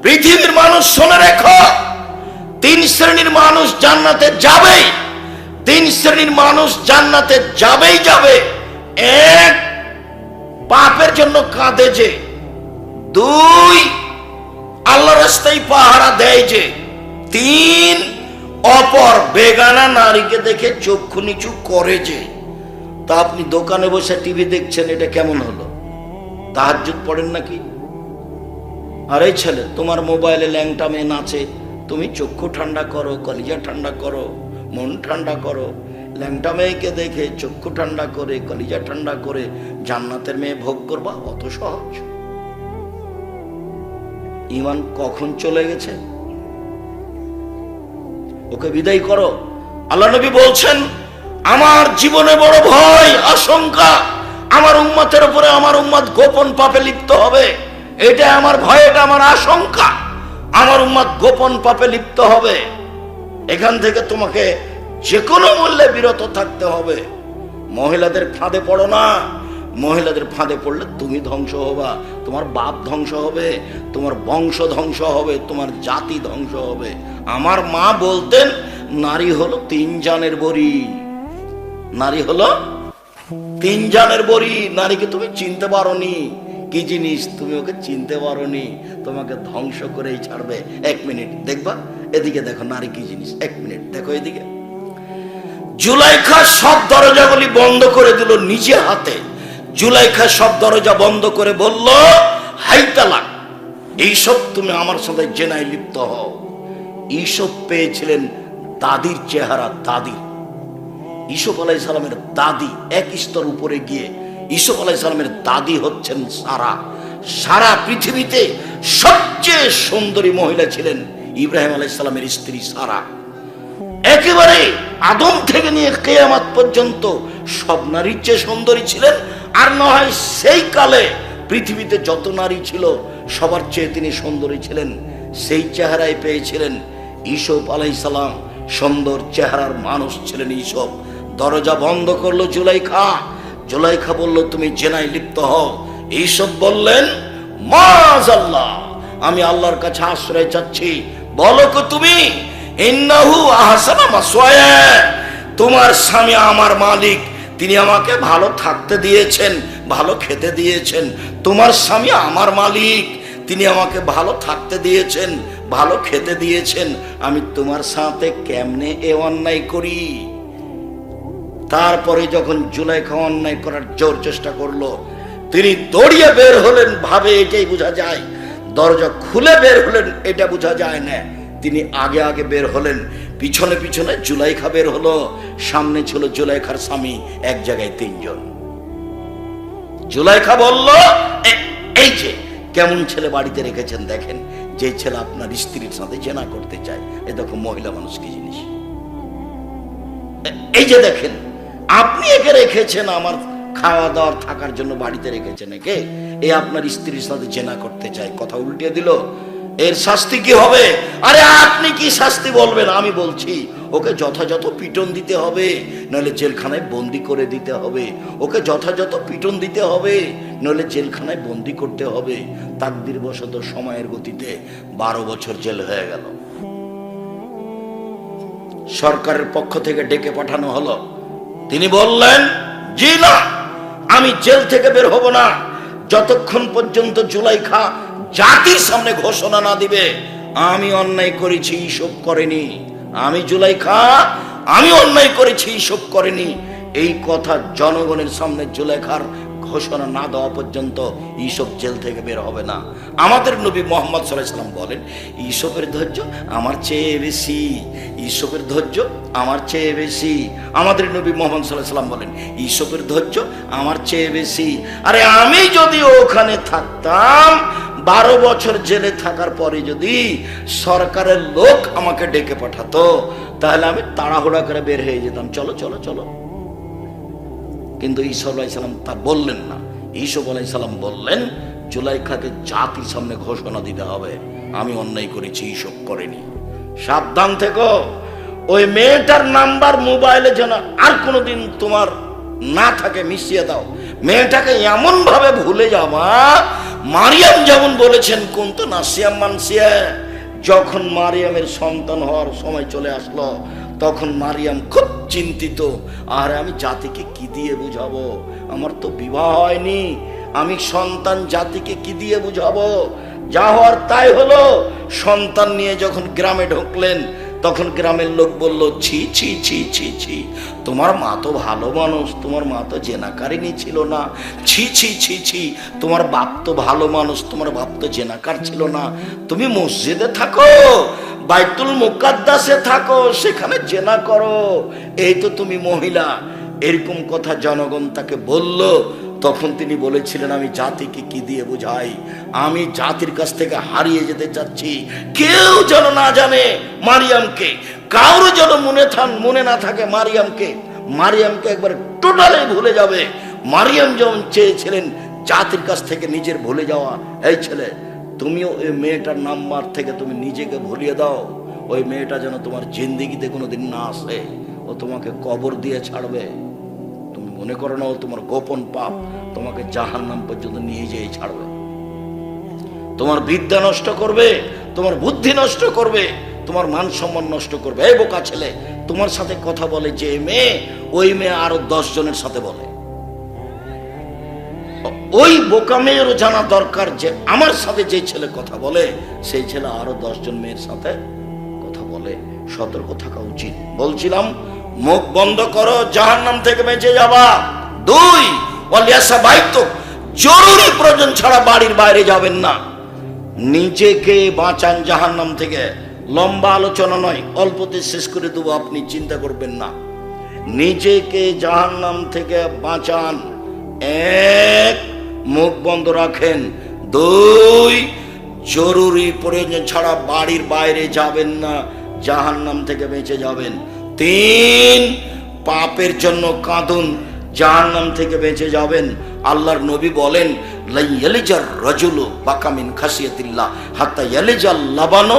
পৃথিবীর মানুষ শুনে রেখো, 3 শ্রেণীর মানুষ জান্নাতে যাবেই। 3 শ্রেণীর মানুষ জান্নাতে যাবেই যাবে। 1, পাপের জন্য কাঁদে যে। 2, আল্লাহর রাস্তায় পাহারা দেয় যে। 3, অপর বেগানা নারীকে দেখে চক্ষু নিচু করে যে। তা আপনি দোকানে বসে টিভি দেখছেন, এটা কেমন হলো? তাহাজ্জুদ পড়েন নাকি? আরে ছেলে, তোমার মোবাইলে ল্যাংটা মেয়ে নাচে, তুমি চক্ষু ঠান্ডা করো, কলিজা ঠান্ডা করো, মন ঠান্ডা করো। ল্যাংটা মেয়েকে দেখে চক্ষু ঠান্ডা করে কলিজা ঠান্ডা করে জান্নাতের মেয়ে ভোগ করবা? অত সহজ? ঈমান কখন চলে গেছে? ওকে বিদায় করো। আল্লাহ নবী বলছেন আমার জীবনে বড় ভয় আশঙ্কা, আমার উম্মতের উপরে আমার উম্মত গোপন পাপে লিপ্ত হবে। এটা আমার ভয়, এটা আমার আশঙ্কা। আমার উম্মত গোপন পাপে লিপ্ত হবে। এখান থেকে তোমাকে যে কোনো মূল্যে বিরত থাকতে হবে। মহিলাদের ফাঁদে পড়ো না। মহিলাদের ফাঁদে পড়লে তুমি ধ্বংস হবা, তোমার বাপ ধ্বংস হবে, তোমার বংশ ধ্বংস হবে, তোমার জাতি ধ্বংস হবে। আমার মা বলতেন নারী হলো 3 জানের বড়ি। নারী হলো 3 জানের বড়ি। নারীকে তুমি চিনতে পারোনি, কি জিনিস তুমি ওকে চিনতে পারোনি, তোমাকে ধ্বংস করেই ছাড়বে। 1 মিনিট দেখবা, এদিকে দেখো নারী কি জিনিস। 1 মিনিট দেখো এদিকে। জুলাইখা সব দরজাগুলি বন্ধ করে দিল নিজে হাতে। জুলাইখা সব দরজা বন্ধ করে বলল হাই তালাক, এইসব তুমি আমার সাথে জেনায় লিপ্ত হও। এইসব পেয়েছিলেন দাদির চেহারা, দাদি ইউসুফ আলাইহিস সালামের দাদি। 1 স্তর উপরে গিয়ে ইউসুফ আলাইহিস সালামের দাদি হচ্ছেন সারা। সারা পৃথিবীতে সবচেয়ে সুন্দরী মহিলা ছিলেন ইব্রাহিম আলাইহিস সালামের স্ত্রী সারা। একেবারে আদম থেকে নিয়ে কিয়ামত পর্যন্ত সব নারীর চেয়ে সুন্দরী ছিলেন। আর না হয় সেই কালে পৃথিবীতে যত নারী ছিল সবার চেয়ে তিনি সুন্দরী ছিলেন। সেই চেহারায় পেয়েছিলেন ইউসুফ আলাইহিস সালাম। সুন্দর চেহারার মানুষ ছিলেন ইউসুফ। দরজা বন্ধ করলো জুলাইখা। জুলাইখা বলল তুমি জেনায় লিপ্ত হও। ইউসুফ বললেন মাযাল্লাহ, আমি আল্লাহর কাছে আশ্রয় চাচ্ছি। বলো কি তুমি? ইন্নাহু আহসানা মাসওয়ায়া, তোমার স্বামী আমার মালিক, তিনি আমাকে ভালো থাকতে দিয়েছেন, ভালো খেতে দিয়েছেন। তোমার স্বামী আমার মালিক, তিনি আমাকে ভালো থাকতে দিয়েছেন, ভালো খেতে দিয়েছেন। আমি তোমার সাথে কেমনে এ অন্যায় করি? তারপরে যখন জুলাইখা অন্যায় করার জোর চেষ্টা করলো, তিনি দৌড়িয়ে বের হলেন, ভাবে এটাই বোঝা যায়। দরজা খুলে বের হলেন, এটা বোঝা যায় না। তিনি আগে আগে বের হলেন, পিছনে পিছনে জুলাইখা বের হলো। সামনে ছিল জুলাইখার স্বামী, এক জায়গায় তিনজন। জুলাইখা বলল, এই যে কেমন ছেলে বাড়িতে রেখেছেন দেখেন, যে ছেলে আপনার স্ত্রীর সাথে জেনা করতে চায়। এ দেখো মহিলা মানুষ কি জিনিস। এই যে দেখেন, আপনি একে রেখেছেন আমার খাওয়া দাওয়ার থাকার জন্য, বাড়িতে রেখেছেন একে, এ আপনার স্ত্রীর সাথে জেনা করতে চায়। কথা উল্টে দিল, এর শাস্তি কি হবে? আরে আপনি কি শাস্তি বলবেন? আমি বলছি, ওকে যথাযথ পিটন দিতে হবে, নইলে জেলখানায় বন্দি করে দিতে হবে। ওকে যথাযথ পিটন দিতে হবে, নইলে জেলখানায় বন্দি করতে হবে। তাকদীর বশত সময়ের গতিতে 12 বছর জেল হয়ে গেল। সরকারের পক্ষ থেকে ডেকে পাঠানো হলো। তিনি বললেন, জি না, আমি জেল থেকে বের হব না যতক্ষণ পর্যন্ত জুলাইখা জাতির সামনে ঘোষণা না দিবে আমি অন্যায় করেছি, এসব করেনি। আমি জুলাইখা, আমি অন্যায় করেছি, এসব করেনি। এই কথা জনগণের সামনে জুলাইখার ঘোষণা না দেওয়া পর্যন্ত ইসব জেল থেকে বের হবে না। আমাদের নবী মুহাম্মদ সাল্লাল্লাহু আলাইহি ওয়াসাল্লাম বলেন, ইসবের ধৈর্য আমার চেয়ে বেশি, ইসবের ধৈর্য আমার চেয়ে বেশি। আমাদের নবী মুহাম্মদ সাল্লাল্লাহু আলাইহি ওয়াসাল্লাম বলেন, ইসবের ধৈর্য আমার চেয়ে বেশি। আরে আমি যদি ওখানে থাকতাম, 12 বছর জেলে থাকার পরে যদি সরকারের লোক আমাকে ডেকে পাঠাতো, তাহলে আমি তাড়াহুড়া করে বের হয়ে যেতাম, চলো চলো চলো। কিন্তু ঈসা আলাইহিস সালাম তা বললেন না। ঈসা আলাইহিস সালাম বললেন, জুলাইখাকে জাতির সামনে ঘোষণা দিতে হবে আমি অন্যায় করেছি, এসব করেনি। সাবধান থেকো, ওই মেয়েটার নাম্বার মোবাইলে যেন আর কোনোদিন তোমার না থাকে, মিশিয়ে দাও। মেয়েটাকে এমন ভাবে ভুলে যাবা, মারিয়াম যেমন বলেছেন, কুনতু নাসিয়াম মানসিয়া। যখন মারিয়ামের সন্তান হওয়ার সময় চলে আসলো, তখন মারিয়াম খুব চিন্তিত। আর আমি জাতিকে কি দিয়ে বুঝাবো? আমার তো বিবাহ হয়নি, আমি সন্তান জাতিকে কি দিয়ে বুঝাবো? যা হওয়ার তাই হলো। সন্তান নিয়ে যখন গ্রামে ঢুকলেন, তখন গ্রামের লোক বলল, ছি ছি ছি ছি ছি, তোমার মা তো ভালো মানুষ, তোমার মা তো জেনাকারিনী ছিল না। ছি ছি ছি ছি, তোমার বাপ তো ভালো মানুষ, তোমার বাপ তো জেনাকার ছিল না। তুমি মসজিদে থাকো, বাইতুল মুকাদ্দাসে থাকো, সেখানে জেনা করো, এই তো তুমি মহিলা। এরকম কথা জনগণ তাকে বলল। তখন তিনি বলেছিলেন, আমি জাতিকে কি দিয়ে বুঝাই? আমি জাতির কাছ থেকে হারিয়ে যেতে চাচ্ছি। কেউ যেন না জানে মারিয়ামকে, কারো যেন মনে না থাকে মারিয়ামকে। মারিয়ামকে একবার টোটালি ভুলে যাবে। মারিয়াম যেমন চেয়েছিলেন জাতির কাছ থেকে নিজের ভুলে যাওয়া, এই ছেলে তুমিও ওই মেয়েটার নাম্বার থেকে তুমি নিজেকে ভুলিয়ে দাও। ওই মেয়েটা যেন তোমার জিন্দেগিতে কোনোদিন না আসে, ও তোমাকে কবর দিয়ে ছাড়বে। তুমি মনে করো না ও তোমার গোপন পাপ তোমাকে জাহান্নাম পর্যন্ত নিয়ে যেয়ে ছাড়বে। তোমার বিদ্যা নষ্ট করবে, তোমার বুদ্ধি নষ্ট করবে, তোমার মান সম্মান নষ্ট করবে। এই বোকা ছেলে, তোমার সাথে কথা বলে যে মেয়ে, ওই মেয়ে আরো 10 জনের সাথে বলে। ওই বোকা মেয়েরও জানা দরকার যে আমার সাথে যে ছেলে কথা বলে, সেই ছেলে আরো 10 জন মেয়ের সাথে কথা বলে। সতর্ক থাকা উচিত। বলছিলাম, মুখ বন্ধ করো, জাহান্নাম থেকে বেঁচে যাবা। 2, ওয়ালিয়াসা বাইতো, জরুরি প্রয়োজন ছাড়া বাড়ির বাইরে যাবেন না। নিজেকে বাঁচান জাহান্নাম থেকে। লম্বা আলোচনা নয়, অল্পতে শেষ করে দেবো, আপনি চিন্তা করবেন না। নিজেকে জাহান্নাম থেকে বাঁচান। 1, মুখ বন্ধ রাখেন। 2, জরুরি প্রয়োজন ছাড়া বাড়ির বাইরে যাবেন না, জাহান্নাম থেকে বেঁচে যাবেন। 3, পাপের জন্য কাঁদুন, জাহান্নাম থেকে বেঁচে যাবেন। আল্লাহর নবী বলেন, লা ইয়ালিজার রাজুলু বাকা মিন খাসিয়াতিল্লাহ হাত্তা ইয়ালিজাল লাবানো।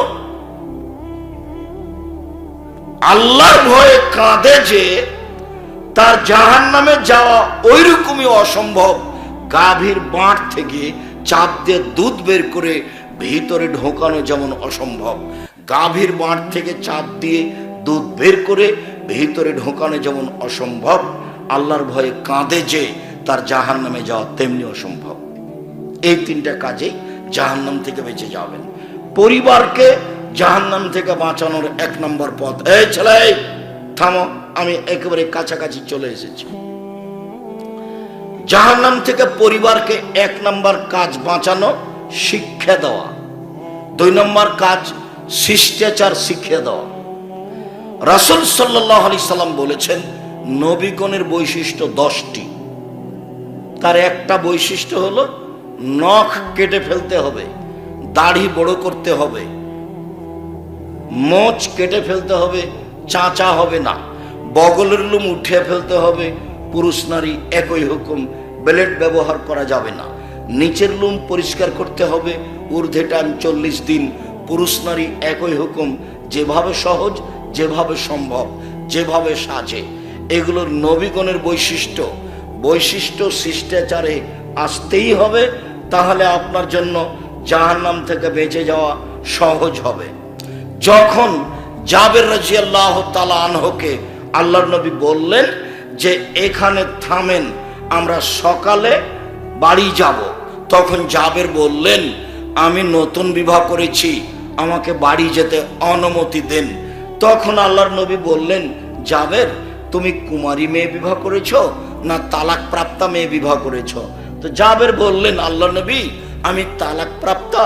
আল্লাহর ভয়ে কাঁদে যে তার জাহান্নামে যাওয়া ওইরকমই অসম্ভব। গাভীর বাঁট থেকে চাপ দিয়ে দুধ বের করে ভিতরে ঢোকানো যেমন অসম্ভব, গাভীর বাঁট থেকে চাপ দিয়ে দুধ বের করে ভিতরে ঢোকানো যেমন অসম্ভব, আল্লাহর ভয়ে কাঁদে যে তার জাহান্নামে যাওয়া তেমনি অসম্ভব। এই তিনটা কাজেই জাহান্নাম থেকে বেঁচে যাবেন। পরিবারকে জাহান্নাম থেকে বাঁচানোর 1 নম্বর পথ, এই ছেলে থামো, আমি একেবারে কাছাকাছি চলে এসেছি। জাহান্নাম থেকে পরিবারকে 1 নম্বর কাজ বাঁচানো, শিক্ষা দেওয়া। 2 নম্বর কাজ শিষ্টাচার শিখিয়ে দেওয়া। রাসূল সাল্লাল্লাহু আলাইহি সাল্লাম বলেছেন নবীগণের বৈশিষ্ট্য 10টি। তার একটা বৈশিষ্ট্য হলো নখ কেটে ফেলতে হবে, দাড়ি বড় করতে হবে, মোচ কেটে ফেলতে হবে, চাঁচা হবে না, বগলের লোম উঠে ফেলতে হবে, পুরুষ নারী একই হুকুম, ব্লেড ব্যবহার করা যাবে না, নিচের লোম পরিষ্কার করতে হবে, ঊর্ধ্বে টাইম 40 দিন, পুরুষ নারী একই হুকুম, যেভাবে সহজ, যেভাবে সম্ভব, যেভাবে সাজে। এগুলোর নবীগণের বৈশিষ্ট্য শিষ্টাচারে আসতেই হবে, তাহলে আপনার জন্য জাহান্নাম থেকে বেঁচে যাওয়া সহজ হবে। যখন জাবের রাদিয়াল্লাহু তাআলা আনহুকে আল্লাহর নবী বললেন যে এখানে থামেন, আমরা সকালে বাড়ি যাব, তখন জাবের বললেন আমি নতুন বিবাহ করেছি, আমাকে বাড়ি যেতে অনুমতি দেন। তখন আল্লাহর নবী বললেন জাবের, তুমি কুমারী মেয়ে বিবাহ করেছো না তালাক প্রাপ্তা মেয়ে বিবাহ করেছো? তো জাবের বললেন আল্লাহর নবী, আমি তালাক প্রাপ্তা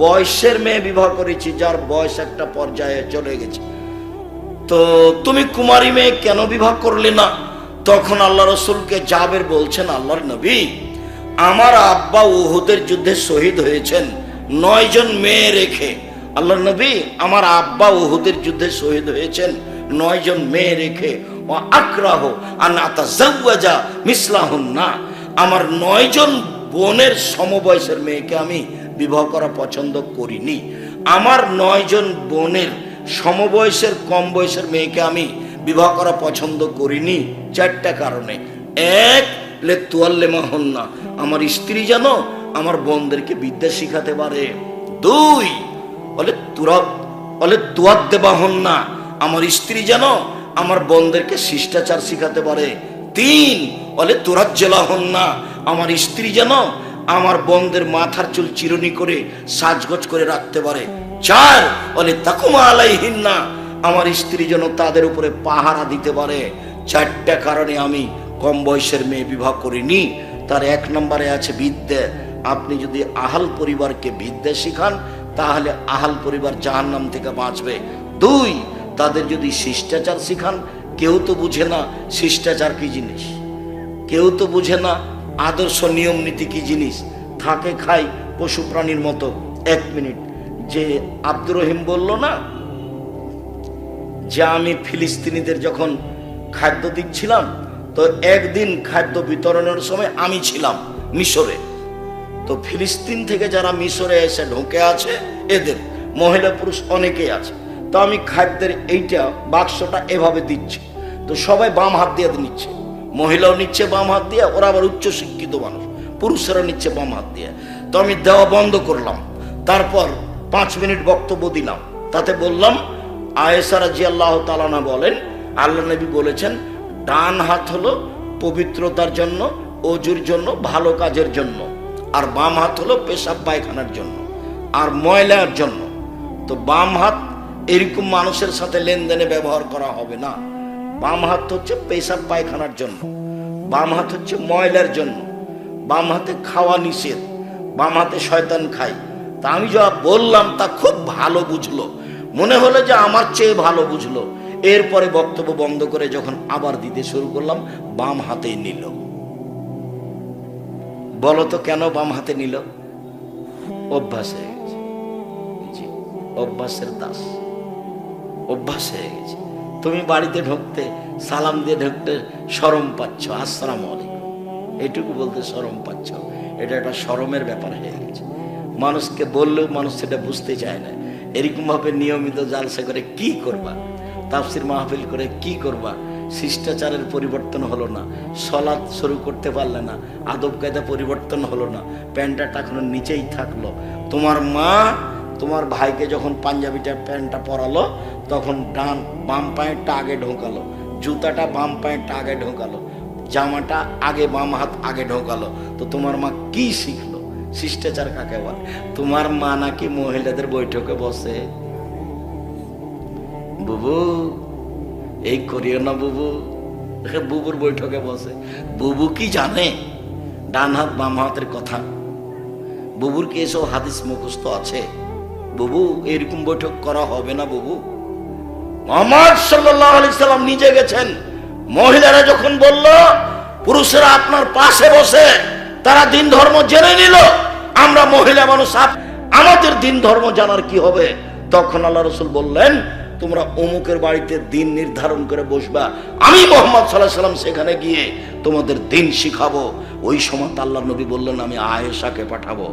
বয়সের মেয়ে বিবাহ করেছি, যার বয়স একটা পর্যায়ে চলে গেছে। তো তুমি কুমারী মেয়ে কেন বিবাহ করলে না? তখন আল্লাহ রাসূলকে জাবের বলছেন আল্লাহর নবী, আমার আব্বা উহুদের যুদ্ধে শহীদ হয়েছেন 9 জন মেয়ে রেখে। আল্লাহর নবী, আমার আব্বা উহুদের যুদ্ধে শহীদ হয়েছেন 9 জন মেয়ে রেখে। ও আকরাহু আন আতাজাওয়াজা মিসলাহুন্না, আমার 9 জন বোনের সমবয়সের মেয়েকে আমি বিবাহ করা পছন্দ করিনি। আমার 9 জন বোনের সমবয়সের কম বয়সের মেয়েকে আমি বিবাহ করা পছন্দ করিনি 4টা কারণে। 1, লে তুয়াল্লিমাহুন্না, আমার স্ত্রী যেন আমার বোনদেরকে বিদ্যা শিখাতে পারে। 2, বলে তুয়াদ্দেবাহুন্না, আমার স্ত্রী যেন আমার বোনদেরকে শিষ্টাচার শিখাতে পারে। 3, বলে তুরাজ্জালাহুন্না, আমার স্ত্রী যেন আমার বোনদের মাথার চুল চিরুনি করে সাজগোজ করে রাখতে পারে। 4, বলে তাকুমা আলাইহিন্না, আমার স্ত্রী যেন তাদের উপরে পাহারা দিতে পারে। 4টা কারণে আমি কম বয়সের মেয়ে বিবাহ করিনি। তার 1 নম্বরে আছে বিদ্যা। আপনি যদি আহাল পরিবারকে বিদ্যা শিখান, তাহলে আহাল পরিবার জাহান্নাম থেকে বাঁচবে। 2, তাদের যদি শিষ্টাচার শিখান, কেউ তো বুঝে না শিষ্টাচার কি জিনিস, কেউ তো বুঝে না আদর্শ নিয়ম নীতি কি জিনিস, থাকে খাই পশু প্রাণীর মতো। 1 মিনিট, যে আব্দুর রহিম বলল না যে আমি ফিলিস্তিনিদের যখন খাদ্য দিচ্ছিলাম, তো একদিন খাদ্য বিতরণের সময় আমি ছিলাম মিশরে। তো ফিলিস্তিন থেকে যারা মিশরে এসে ঢুকে আছে, এদের মহিলা পুরুষ অনেকেই আছে। তো আমি খাদ্যের এইটা বাক্সটা এভাবে দিচ্ছি, তো সবাই বাম হাত দিয়ে নিচ্ছে, মহিলাও নিচ্ছে বাম হাত দিয়ে, ওরা আবার উচ্চ শিক্ষিত মানুষ, পুরুষেরা নিচ্ছে বাম হাত দিয়ে। তো আমি দেওয়া বন্ধ করলাম, তারপর 5 মিনিট বক্তব্য দিলাম। তাতে বললাম আয়েশা রাদিয়াল্লাহু তাআলা আনহা বলেন আল্লাহ নবী বলেছেন ডান হাত হলো পবিত্রতার জন্য, ওযুর জন্য, ভালো কাজের জন্য, আর বাম হাত হলো পেশাব পায়খানার জন্য আর ময়লার জন্য। তো বাম হাত এরকম মানুষের সাথে লেনদেনে ব্যবহার করা হবে না। বাম হাত হচ্ছে পেশাব পায়খানার জন্য, বাম হাত হচ্ছে ময়লার জন্য, বাম হাতে খাওয়া নিষেধ, বাম হাতে শয়তান খায়। তা আমি যা বললাম তা খুব ভালো বুঝলো, মনে হলো যে আমার চেয়ে ভালো বুঝলো। এরপরে বক্তব্য বন্ধ করে যখন আবার দিতে শুরু করলাম, বাম হাতেই নিল। বলো তো কেন বাম হাতে নিল? অভ্যাস হয়ে গেছে, অভ্যাসের দাস, অভ্যাস হয়ে গেছে। তুমি বাড়িতে ঢুকতে সালাম দিয়ে ঢুকতে শরম পাচ্ছ, আসসালামু আলাইকুম এটুকু বলতে শরম পাচ্ছ, এটা একটা শরমের ব্যাপার হয়ে গেছে। মানুষকে বললেও মানুষ সেটা বুঝতে চায় না। এরকম ভাবে নিয়মিত জালসা করে কি করবা, তাফসির মাহফিল করে কি করবা? শিষ্টাচারের পরিবর্তন হলো না, সলাৎ শুরু করতে পারলে না, আদব কায়দা পরিবর্তন হলো না, প্যান্টটা এখনো নিচেই থাকলো। তোমার মা তোমার ভাইকে যখন পাঞ্জাবিটা প্যান্টটা পরালো, তখন বাম পায়েরটা আগে ঢোকালো, জুতাটা বাম পায়েরটা আগে ঢোকালো, জামাটা আগে বাম হাত আগে ঢোকালো, তো তোমার মা কি শিখলো? শিষ্টাচার কাকে বলে? তোমার মা নাকি মহিলাদের বৈঠকে বসে, বুবু এই করিও না বুবু, বুবুর বৈঠকে বসে। বুবু কি জানে ডান হাত বাম হাতের কথা? বুবুর কি এসব হাদিস মুখস্থ আছে? বুবু এরকম বৈঠক করা হবে না বুবু। মুহাম্মদ সাল্লাল্লাহু আলাইহি সাল্লাম নিজে গেছেন, মহিলারা যখন বলল পুরুষেরা আপনার পাশে বসে তারা দিন ধর্ম জেনে নিল, আমরা মহিলা মানুষ আমাদের দিন ধর্ম জানার কি হবে? তখন আল্লাহ রাসূল বললেন, তোমরা অমুকের বাড়িতে দিন নির্ধারণ করে বসবা, আমি মুহাম্মদ সাল্লাল্লাহু আলাইহি সাল্লাম সেখানে গিয়ে তোমাদের দিন শিখাবো। ওই সময় আল্লাহর নবী বললেন, আমি আয়েশাকে পাঠাবো।